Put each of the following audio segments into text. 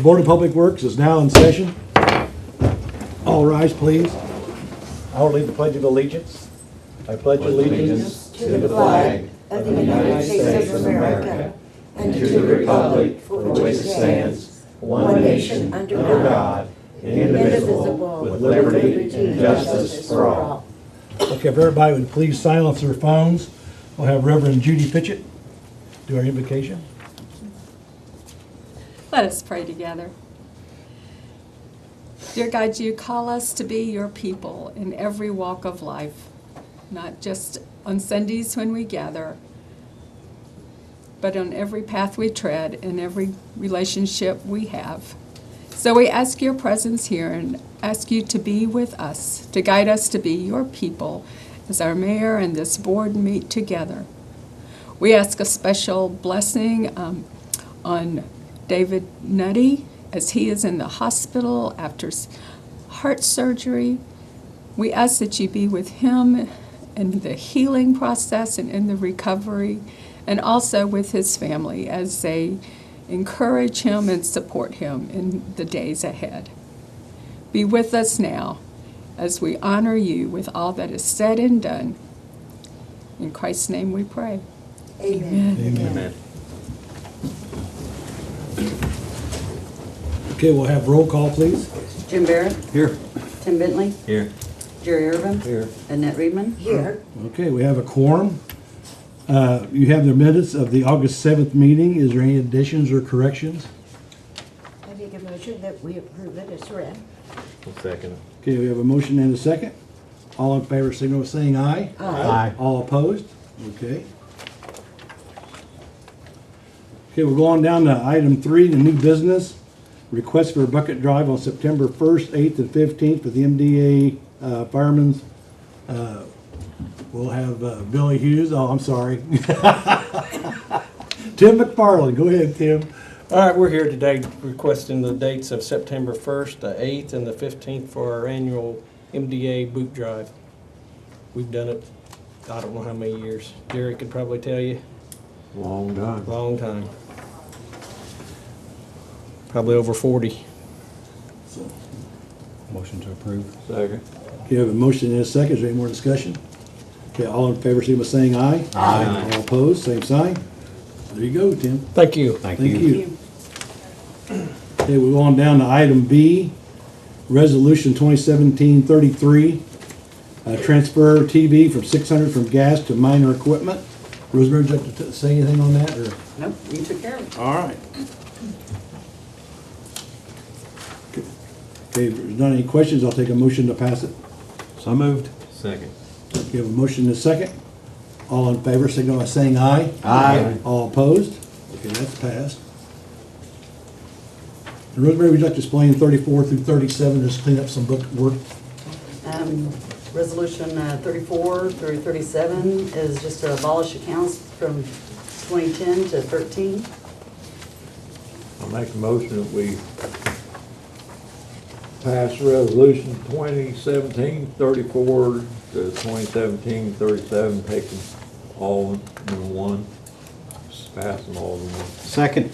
Board of Public Works is now in session. All rise, please. I will lead the Pledge of Allegiance. I pledge allegiance to the flag of the United States of America and to the republic for which it stands, one nation under God, indivisible, with liberty and justice for all. Okay, if everybody would please silence their phones, we'll have Reverend Judy Fitchett do our invocation. Let us pray together. Dear God, you call us to be your people in every walk of life, not just on Sundays when we gather, but on every path we tread and every relationship we have. So we ask your presence here and ask you to be with us, to guide us to be your people as our mayor and this board meet together. We ask a special blessing on David Nutty as he is in the hospital after heart surgery. We ask that you be with him in the healing process and in the recovery, and also with his family as they encourage him and support him in the days ahead. Be with us now as we honor you with all that is said and done. In Christ's name we pray. Amen. Amen. Okay, we'll have roll call, please. Jim Barrett, Here. Tim Bentley, Here. Jerry Irvin, Here. Annette Reedman. Here, Okay, we have a quorum. You have the minutes of the August 7th meeting. Is there any additions or corrections? I make a motion that we approve it as read. Second. Okay, we have a motion and a second. All in favor, signal with saying aye. Aye. All opposed? Okay. Okay, we're going down to item 3, the new business. Request for a bucket drive on September 1st, 8th, and 15th for the MDA firemen's. We'll have Billy Hughes. Oh, I'm sorry. Tim McFarland. Go ahead, Tim. All right, we're here today requesting the dates of September 1st, the 8th, and the 15th for our annual MDA boot drive. We've done it, I don't know how many years. Jerry could probably tell you, Long time. long time. Probably over 40. Motion to approve. Second. Okay, we have a motion and a second. Is there any more discussion? Okay, all in favor, signal with saying aye. Aye. All opposed, same sign. There you go, Tim. Thank you. Thank you. Okay, we're going down to item B, Resolution 2017-33, transfer TV from 600 from gas to minor equipment. Rosemary, would you like to say anything on that? Or? Nope, you took care of it. All right. Okay, if there's not any questions, I'll take a motion to pass it. So moved. Second. We have a motion and a second. All in favor, signal by saying aye. Aye. All opposed? Okay, that's passed. And Rosemary, would you like to explain 34 through 37, just clean up some book work? Resolution 34 through 37 is just to abolish accounts from 2010 to 13. I'll make a motion that we pass resolution 2017-34 to 2017-37, taking all in one, just pass them all in one. Second.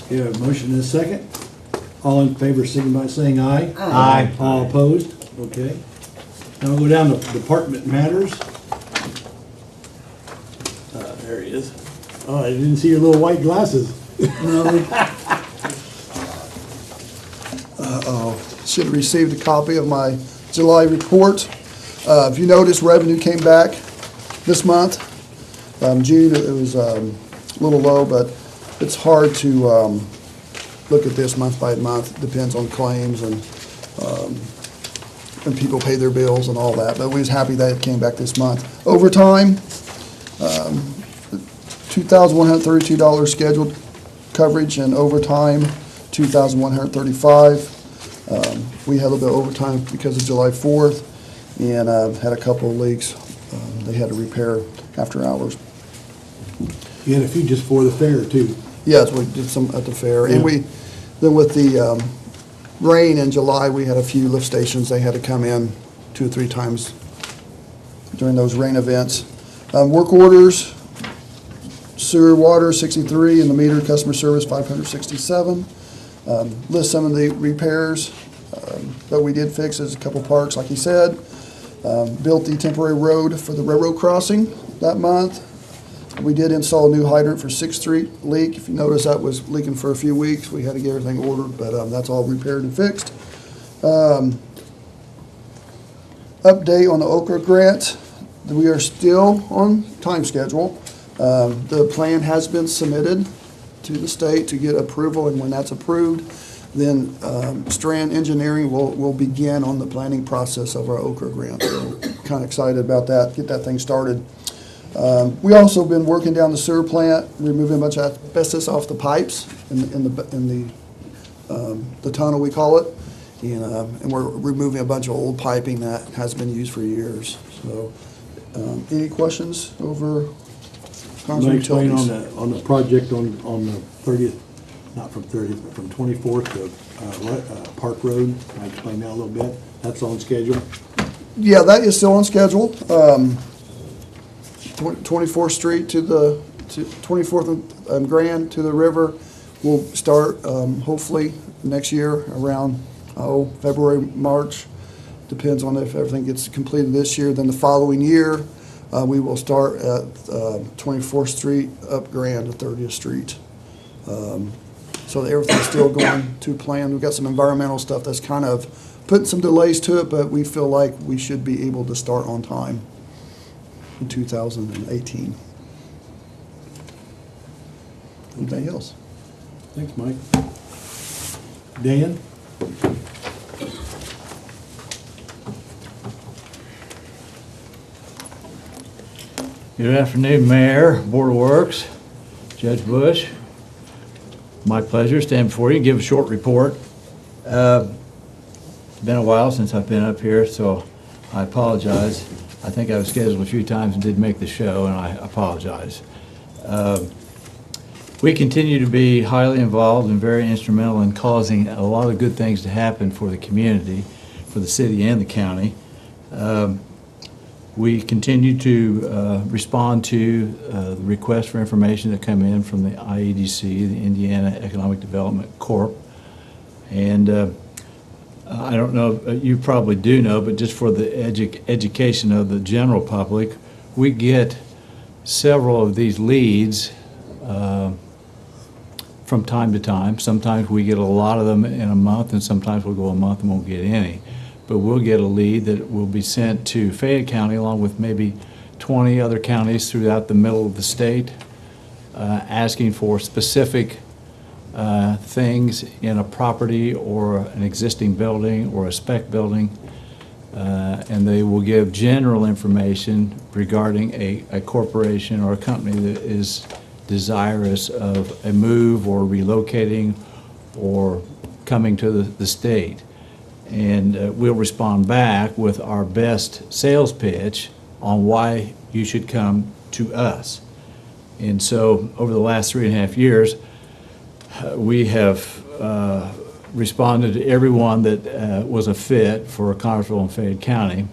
We have a motion and a second. All in favor, signal by saying aye. Aye. All opposed? Okay. Now we'll go down to department matters. There he is. Oh, I didn't see your little white glasses. Should have received a copy of my July report. If you notice, revenue came back this month. June, it was a little low, but it's hard to look at this month by month. It depends on claims and when people pay their bills and all that. But we was happy that it came back this month. Overtime, $2,132 scheduled coverage, and overtime, $2,135. We had a little bit of overtime because of July 4th, and had a couple of leaks they had to repair after hours. You had a few just for the fair, too. Yes, we did some at the fair. And Yeah. then with the rain in July, we had a few lift stations. They had to come in 2 or 3 times during those rain events. Work orders, sewer, water, 63, and the meter customer service, 567. List some of the repairs that we did fix. There's a couple parks, like he said. Built the temporary road for the railroad crossing that month. We did install a new hydrant for 6th Street leak. If you notice, that was leaking for a few weeks. We had to get everything ordered, but that's all repaired and fixed. Update on the Okra grant. We are still on time schedule. The plan has been submitted to the state to get approval, and when that's approved, then Strand Engineering will begin on the planning process of our Okra grant. So kind of excited about that, get that thing started. We also been working down the sewer plant, removing a bunch of asbestos off the pipes in the tunnel, we call it. And we're removing a bunch of old piping that has been used for years. So, any questions over Can you explain utilities? on the project on the 30th, not from 30th, but from 24th to Park Road? Can I explain that a little bit? That's on schedule? Yeah, that is still on schedule. 24th Street to 24th and Grand to the river will start hopefully next year around February, March. Depends on if everything gets completed this year. Then the following year, we will start at 24th Street up Grand to 30th Street. So everything's still going to plan. We've got some environmental stuff that's kind of putting some delays to it, but we feel like we should be able to start on time in 2018. Anything else? Thanks, Mike. Dan? Good afternoon, Mayor, Board of Works, Judge Bush. My pleasure to stand before you and give a short report. It's been a while since I've been up here, so I apologize. I think I was scheduled a few times and did make the show, and I apologize. We continue to be highly involved and very instrumental in causing a lot of good things to happen for the community, for the city and the county. We continue to respond to the requests for information that come in from the IEDC, the Indiana Economic Development Corp. And I don't know, you probably do know, but just for the education of the general public, we get several of these leads from time to time. Sometimes we get a lot of them in a month, and sometimes we'll go a month and won't get any. But we'll get a lead that will be sent to Fayette County along with maybe 20 other counties throughout the middle of the state, asking for specific things in a property or an existing building or a spec building. And they will give general information regarding a corporation or a company that is desirous of a move or relocating or coming to the state. And we'll respond back with our best sales pitch on why you should come to us. And so over the last 3.5 years, we have responded to everyone that was a fit for Connersville and Fayette County.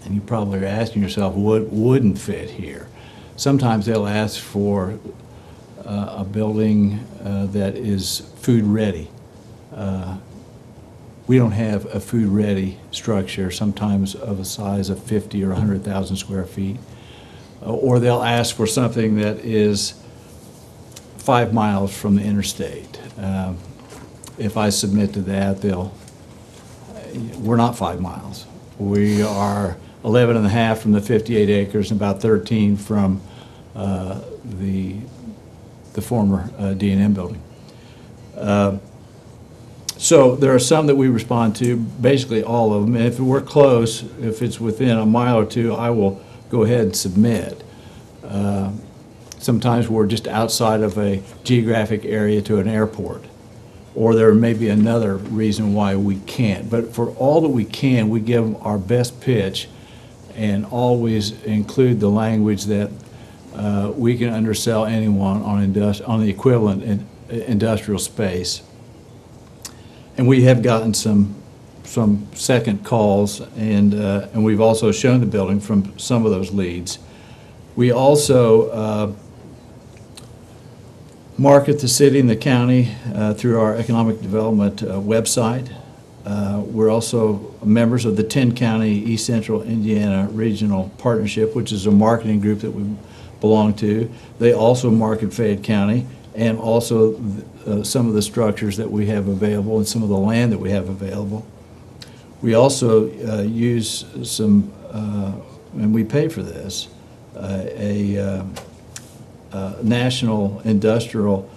And you probably are asking yourself, what wouldn't fit here? Sometimes they'll ask for a building that is food ready. We don't have a food-ready structure, sometimes of a size of 50 or 100,000 square feet. Or they'll ask for something that is 5 miles from the interstate. If I submit to that, we're not 5 miles. We are 11 and a half from the 58 acres and about 13 from the former D&M building. So there are some that we respond to, basically all of them. And if we're close, if it's within a mile or two, I will go ahead and submit. Sometimes we're just outside of a geographic area to an airport, or there may be another reason why we can't. But for all that we can, we give them our best pitch and always include the language that we can undersell anyone on the equivalent in industrial space. And we have gotten some second calls, and we've also shown the building from some of those leads. We also market the city and the county through our economic development website. We're also members of the 10-county East Central Indiana Regional Partnership, which is a marketing group that we belong to. They also market Fayette County and also some of the structures that we have available and some of the land that we have available. We also use some, and we pay for this, national industrial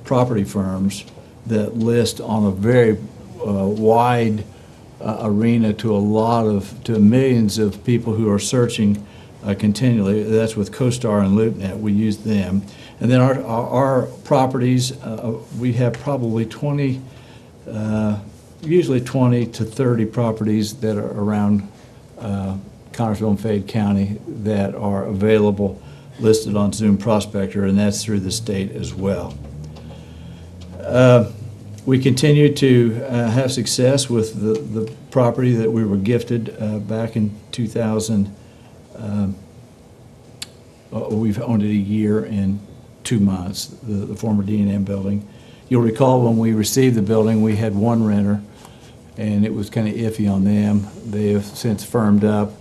property firms that list on a very wide arena to millions of people who are searching continually. That's with CoStar and LoopNet. We use them. And then our properties, we have probably 20, usually 20 to 30 properties that are around Connersville and Fayette County that are available, listed on Zoom Prospector, and that's through the state as well. We continue to have success with the property that we were gifted back in 2000. We've owned it a year and 2 months, the former D&M building. You'll recall when we received the building, we had one renter, and it was kind of iffy on them. They have since firmed up.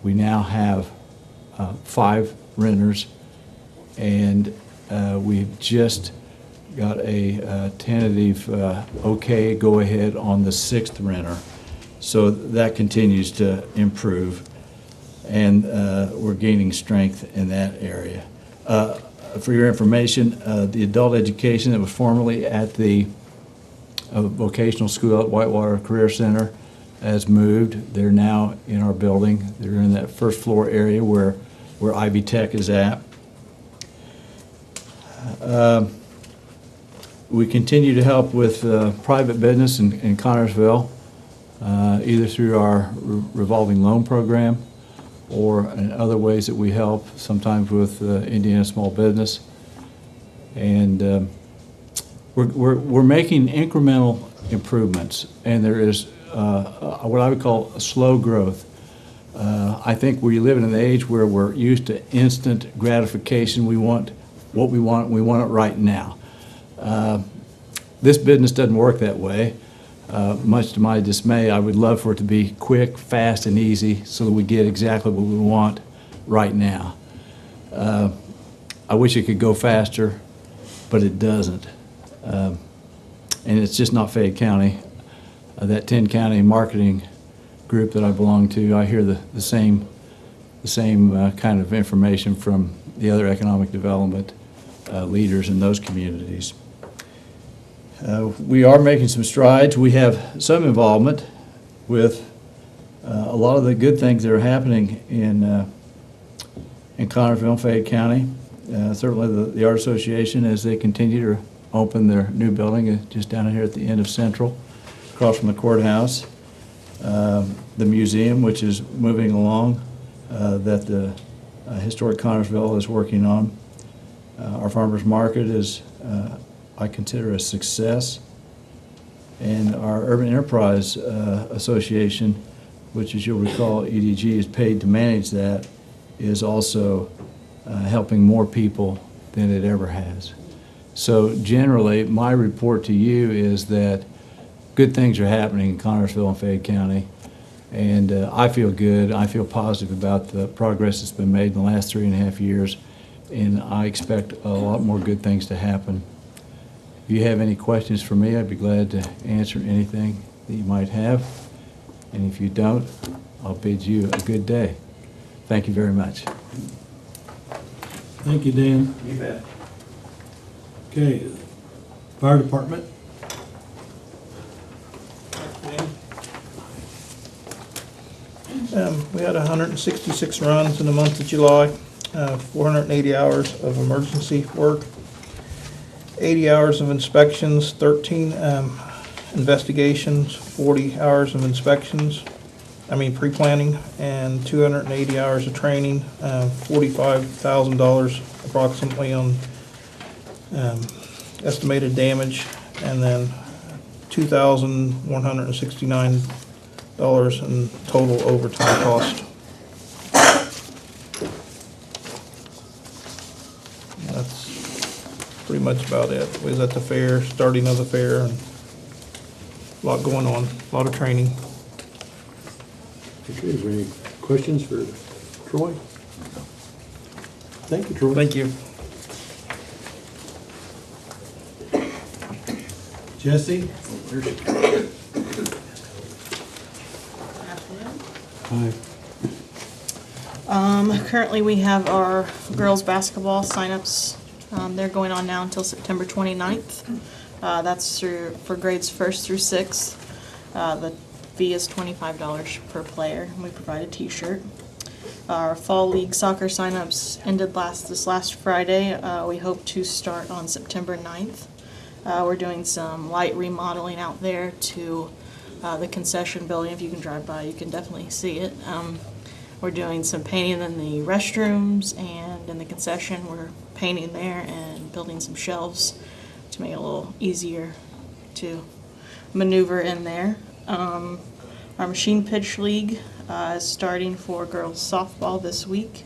We now have 5 renters, and we've just got a tentative okay, go ahead on the 6th renter. So that continues to improve, and we're gaining strength in that area. For your information, the adult education that was formerly at the vocational school at Whitewater Career Center has moved. They're now in our building. They're in that first floor area where Ivy Tech is at. We continue to help with private business in Connersville, either through our revolving loan program or in other ways that we help, sometimes with Indiana small business. And we're making incremental improvements, and there is what I would call a slow growth. I think we live in an age where we're used to instant gratification. We want what we want, and we want it right now. This business doesn't work that way. Much to my dismay, I would love for it to be quick, fast, and easy so that we get exactly what we want right now. I wish it could go faster, but it doesn't. And it's just not Fayette County. That 10-county marketing group that I belong to, I hear the same kind of information from the other economic development leaders in those communities. We are making some strides. We have some involvement with a lot of the good things that are happening in Connersville and Fayette County. Certainly the Art Association, as they continue to open their new building just down here at the end of Central, across from the courthouse. The museum, which is moving along, that the Historic Connersville is working on. Our farmers market is, I consider, a success. And our Urban Enterprise Association, which, as you'll recall, EDG is paid to manage that, is also helping more people than it ever has. So generally, my report to you is that good things are happening in Connersville and Fayette County, and I feel good. I feel positive about the progress that's been made in the last 3.5 years, and I expect a lot more good things to happen. If you have any questions for me, I'd be glad to answer anything that you might have, and if you don't, I'll bid you a good day. Thank you very much. Thank you, Dan. You bet. Okay, fire department. We had 166 runs in the month of July, 480 hours of emergency work, 80 hours of inspections, 13 investigations, 40 hours of inspections, pre-planning, and 280 hours of training, $45,000 approximately on estimated damage, and then $2,169 in total overtime cost. That's pretty much about it. We was at the fair, starting of the fair, and a lot going on, a lot of training. Okay, is there any questions for Troy? Thank you, Troy. Thank you. Jesse? Hi. Currently, we have our girls' basketball signups. They're going on now until September 29th. That's for grades 1st through 6th. The fee is $25 per player, and we provide a t-shirt. Our Fall League soccer signups ended this last Friday. We hope to start on September 9th. We're doing some light remodeling out there to the concession building. If you can drive by, you can definitely see it. We're doing some painting in the restrooms, and in the concession we're painting there and building some shelves to make it a little easier to maneuver in there. Our machine pitch league is starting for girls softball this week.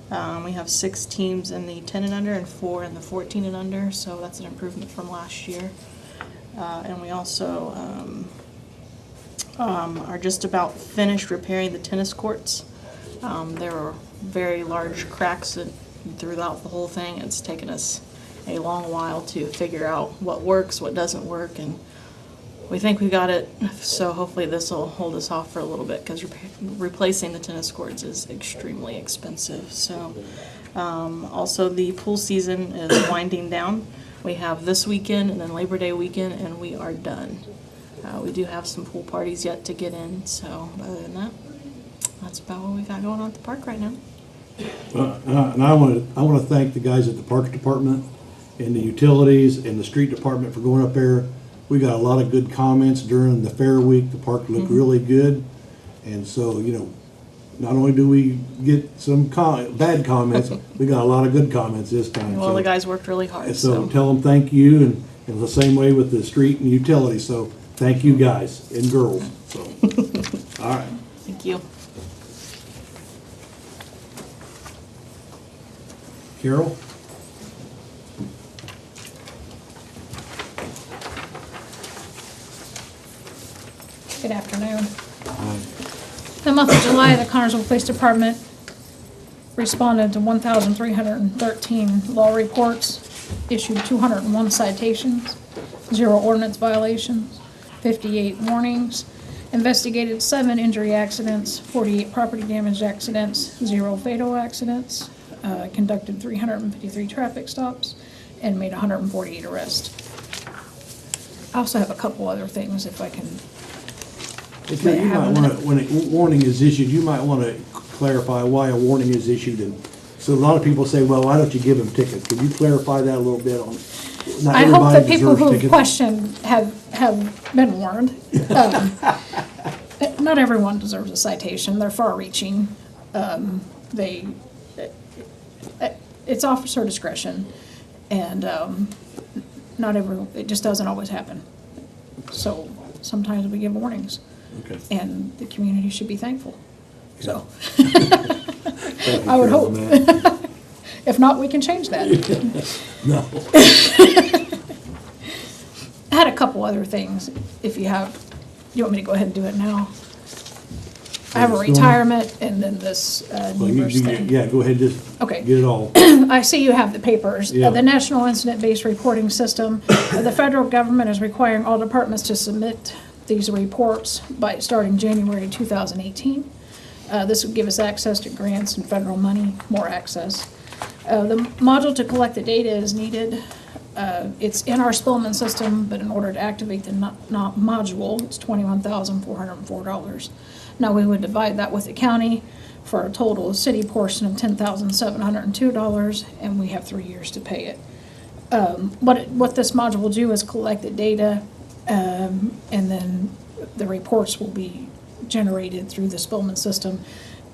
We have 6 teams in the 10 and under and 4 in the 14 and under, so that's an improvement from last year. And we also are just about finished repairing the tennis courts. There were very large cracks throughout the whole thing. It's taken us a long while to figure out what works, what doesn't work, and we think we got it, so hopefully this will hold us off for a little bit, because replacing the tennis courts is extremely expensive. So also the pool season is winding down. We have this weekend and then Labor Day weekend, and we are done. We do have some pool parties yet to get in, so other than that, that's about what we got going on at the park right now. And I want to thank the guys at the Parks Department and the utilities and the street department for going up there. We got a lot of good comments during the fair week. The park looked really good. And so, you know, not only do we get some bad comments, we got a lot of good comments this time. Well, the guys worked really hard. So tell them thank you, and the same way with the street and utilities. So thank you guys and girls. So, all right. Thank you. Carol? Good afternoon. The month of July, the Connersville Police Department responded to 1,313 law reports, issued 201 citations, 0 ordinance violations, 58 warnings, investigated 7 injury accidents, 48 property damage accidents, 0 fatal accidents, conducted 353 traffic stops, and made 148 arrests. I also have a couple other things if I can. Okay, you might want to, when a warning is issued, you might want to clarify why a warning is issued. And so a lot of people say, well, why don't you give them tickets? Can you clarify that a little bit on? Not I hope that everybody people deserves who tickets. question have been warned. Not everyone deserves a citation. They're far-reaching. It's officer discretion, and it just doesn't always happen. So sometimes we give warnings. Okay. And the community should be thankful. So, Thank you, I would Carol, hope. man. If not, we can change that. No. I had a couple other things, if you want me to go ahead and do it now? I have a retirement and then this Well, numerous thing. yeah, go ahead, just Okay. get it all. I see you have the papers. Yeah. The National Incident-Based Reporting System, the federal government is requiring all departments to submit these reports by starting January 2018. This would give us access to grants and federal money, more access. The module to collect the data is needed. It's in our Spillman system, but in order to activate the module, it's $21,404. Now, we would divide that with the county for a total city portion of $10,702, and we have 3 years to pay it. What this module will do is collect the data, and then the reports will be generated through the Spillman system,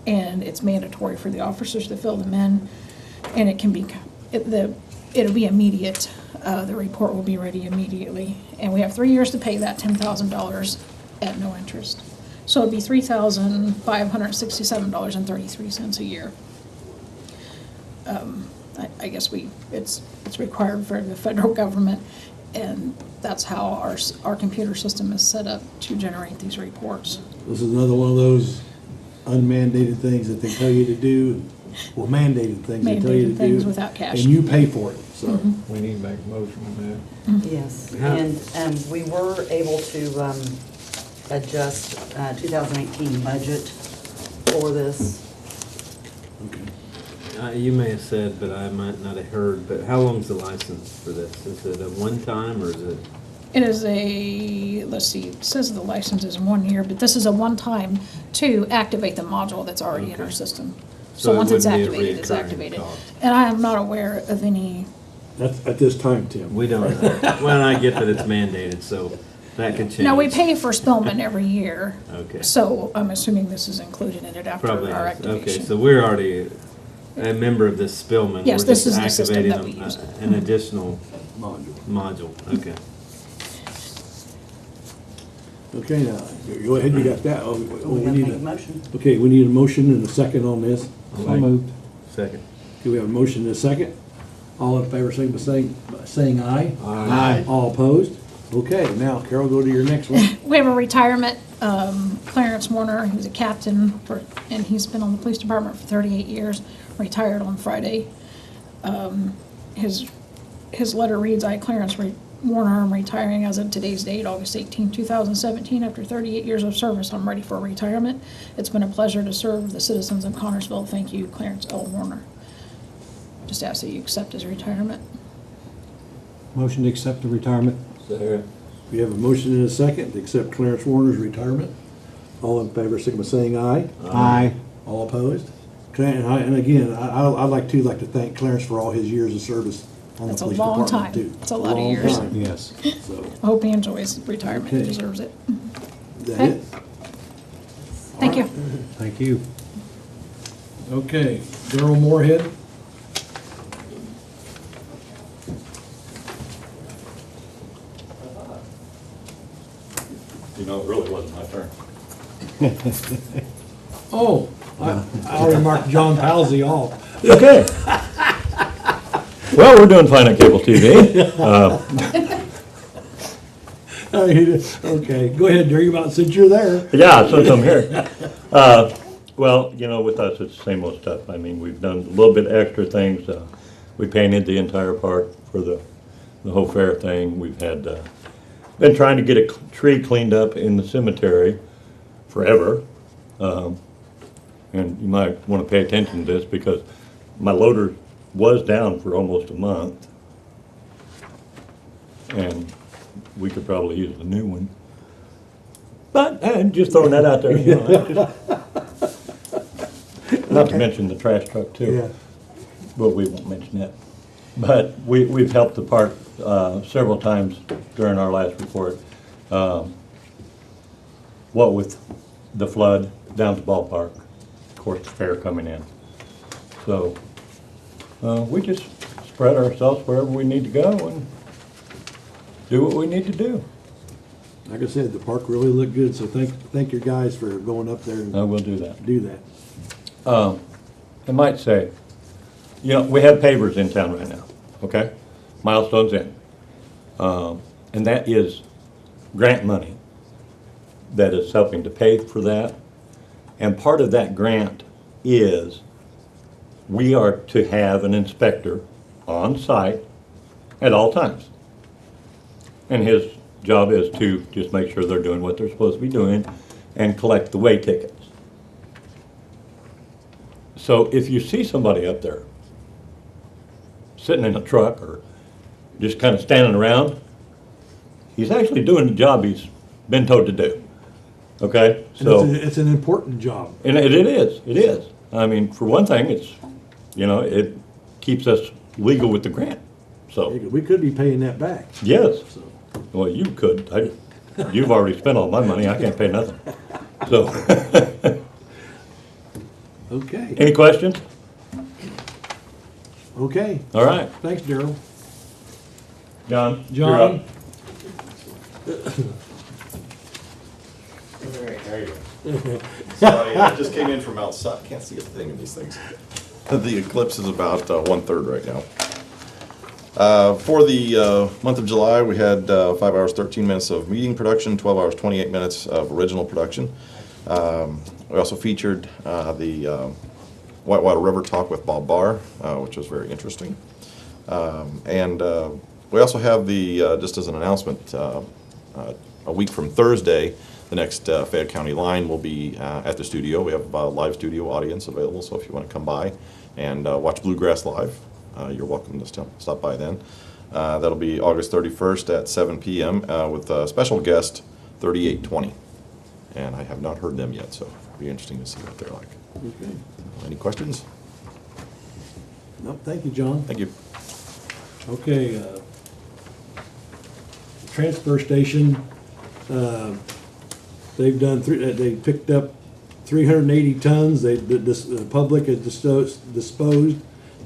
and it's mandatory for the officers to fill them in, and it'll be immediate. The report will be ready immediately, and we have 3 years to pay that $10,000 at no interest. So it'd be $3,567.33 a year. I I guess it's required for the federal government, and that's how our computer system is set up to generate these reports. This is another one of those unmandated things that they tell you to do, well, mandated things they tell you to Mandated things do. without cash. And you pay for it, so. We need to make a motion on that. Yes, Yeah. and we were able to adjust 2018 budget for this. Okay. You may have said, but I might not have heard, but how long's the license for this? Is it a one-time or is it? It is let's see, it says the license is 1 year, but this is a one-time to activate the module that's already in our system. So So it once it's wouldn't be a activated, it's reoccurring activated. cost. And I am not aware of any, That's at this time, Tim. We don't, well, I get that it's mandated, so that could change. no, we pay for Spillman every year. Okay. So I'm assuming this is included in it after Probably, our is. Okay, activation. so we're already a member of this Spillman. Yes, We're this just is the system activating that we use. An additional Module. module, okay. Okay, now, go ahead, you got that. Oh, We we have to need make a a, motion. okay, we need a motion and a second on this. So moved. Second. Do we have a motion and a second? All in favor, say by saying aye. Aye. All opposed? Okay, now Carol, go to your next one. We have a retirement, Clarence Warner, he's a captain and he's been on the police department for 38 years, retired on Friday. His letter reads, I, Clarence Warner, am retiring as of today's date, August 18, 2017. After 38 years of service, I'm ready for retirement. It's been a pleasure to serve the citizens of Connersville. Thank you, Clarence L. Warner. Just ask that you accept his retirement. Motion to accept the retirement. Second. We have a motion and a second to accept Clarence Warner's retirement. All in favor, signify by saying aye. Aye. All opposed? Okay, and again, I'd like to thank Clarence for all his years of service on the That's a police long department, time. too. That's a lot of years. Long time. Yes. So, I hope he enjoys retirement. He Okay. deserves it. is that Okay. it? Thank you. Thank you. Okay, Darrell Moorhead. You know, it really wasn't my turn. Oh, I already marked John Palsy off. Okay. Well, we're doing fine on cable TV. Okay, go ahead, Darrell, since you're there. Yeah, since I'm here. Well, you know, with us, it's the same old stuff. I mean, we've done a little bit extra things. We painted the entire park for the whole fair thing. We've had, been trying to get a tree cleaned up in the cemetery forever. And you might want to pay attention to this because my loader was down for almost a month. And we could probably use a new one. But I'm just throwing that out there. You know, not to mention the trash truck too. Yeah. But we won't mention that. But we've helped the park several times during our last report. What with the flood down to the ballpark, of course the fair coming in. So we just spread ourselves wherever we need to go and do what we need to do. Like I said, the park really looked good, so thank your guys for going up there and I will do that. do that. I might say, you know, we have pavers in town right now, okay? Milestone's in. And that is grant money that is helping to pay for that. And part of that grant is we are to have an inspector on site at all times. And his job is to just make sure they're doing what they're supposed to be doing and collect the way tickets. So if you see somebody up there sitting in a truck or just kind of standing around, he's actually doing the job he's been told to do. Okay? And So it's an important job. and it is. I mean, for one thing, it's, you know, it keeps us legal with the grant. So, We could be paying that back. yes. So, Well, you could. You've already spent all my money. I can't pay nothing. So, okay, any questions? okay. All right. Thanks, Darrell. John? you're John? up. There you go. Sorry, I just came in from outside. Can't see a thing in these things. The eclipse is about 1/3 right now. For the month of July, we had 5 hours 13 minutes of meeting production, 12 hours 28 minutes of original production. We also featured the Whitewater River Talk with Bob Barr, which was very interesting. And we also have the, just as an announcement, a week from Thursday, the next Fayette County Line will be at the studio. We have a live studio audience available, so if you want to come by and watch Bluegrass live, you're welcome to stop by then. That'll be August 31st at 7 p.m. With a special guest, 3820. And I have not heard them yet, so it'll be interesting to see what they're like. Okay. Any questions? No, thank you, John. Thank you. Okay, transfer station, they've done they picked up 380 tons. The public has disposed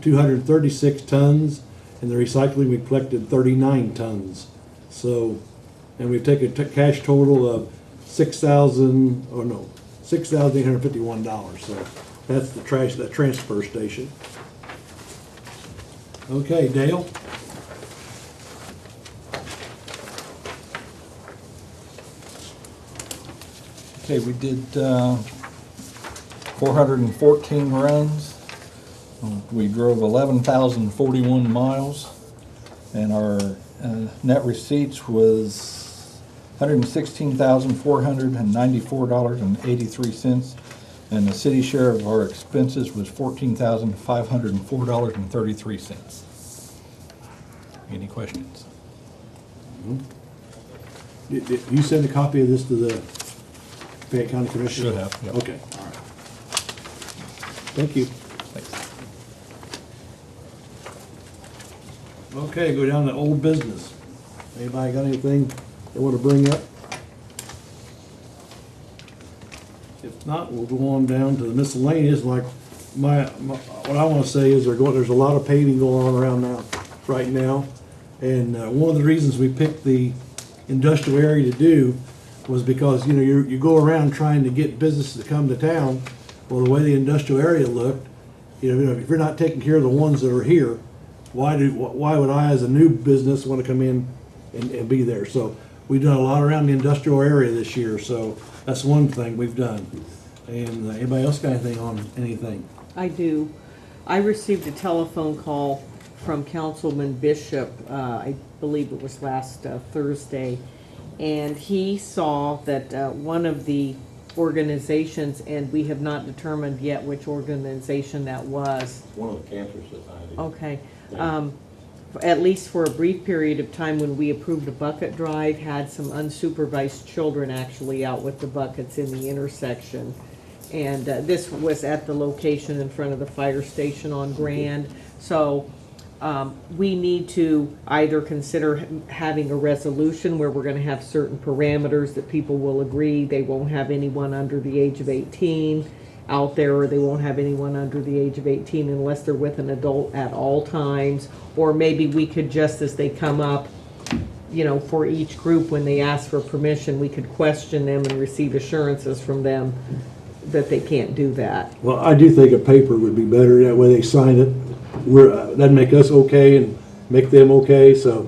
236 tons, and the recycling we collected 39 tons. So, and we've taken a cash total of $6,851. So that's the transfer station. Okay, Dale. Okay, we did 414 runs. We drove 11,041 miles, and our net receipts was $116,494.83, and the city share of our expenses was $14,504.33. Any questions? Did you send a copy of this to the Fayette County Commission? Should have, yep. Okay, all right. Thank you. Thanks. Okay, go down to old business. Anybody got anything they want to bring up? If not, we'll go on down to the miscellaneous. Like what I want to say is there's a lot of paving going on around now, right now. And one of the reasons we picked the industrial area to do was because, you know, you go around trying to get businesses to come to town. Well, the way the industrial area looked, you know, if you're not taking care of the ones that are here, why would I, as a new business, want to come in and be there? So we've done a lot around the industrial area this year. So that's one thing we've done. And anybody else got anything on anything? I do. I received a telephone call from Councilman Bishop, I believe it was last Thursday, and he saw that one of the organizations, and we have not determined yet which organization that was. One of the cancer societies. Okay. At least for a brief period of time when we approved a bucket drive, had some unsupervised children actually out with the buckets in the intersection. And this was at the location in front of the fire station on Grand. So we need to either consider having a resolution where we're going to have certain parameters that people will agree they won't have anyone under the age of 18 out there, or they won't have anyone under the age of 18 unless they're with an adult at all times. Or maybe we could, just as they come up, you know, for each group when they ask for permission, we could question them and receive assurances from them that they can't do that. Well, I do think a paper would be better. That way they sign it. That'd make us okay and make them okay, so.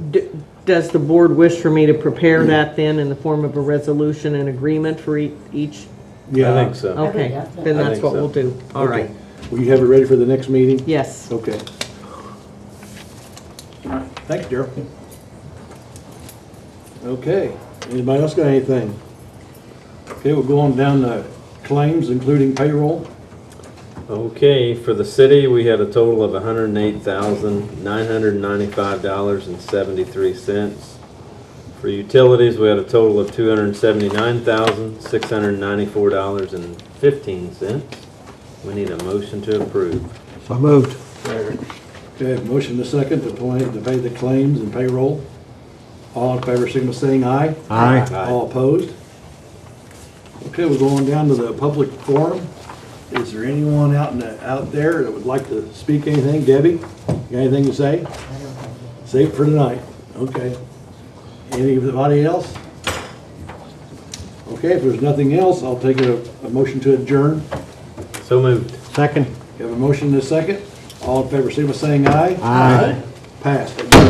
Does the board wish for me to prepare that then in the form of a resolution and agreement for each? Yeah. I think so. Okay, then that's what we'll do. All Okay. right. Will you have it ready for the next meeting? Yes. Okay. All right. Thanks, Darryl. Okay, anybody else got anything? Okay, we'll go on down to claims, including payroll. Okay, for the city, we had a total of $108,995.73. For utilities, we had a total of $279,694.15. We need a motion to approve. So moved. Okay, motion to second to pay the claims and payroll. All in favor, signal saying aye. Aye. All opposed? Okay, we're going down to the public forum. Is there anyone out there that would like to speak anything? Debbie, got anything to say? Save it for tonight. Okay. Anybody else? Okay, if there's nothing else, I'll take a motion to adjourn. So moved. Second. You have a motion and a second. All in favor, signify by saying aye. Aye. Passed.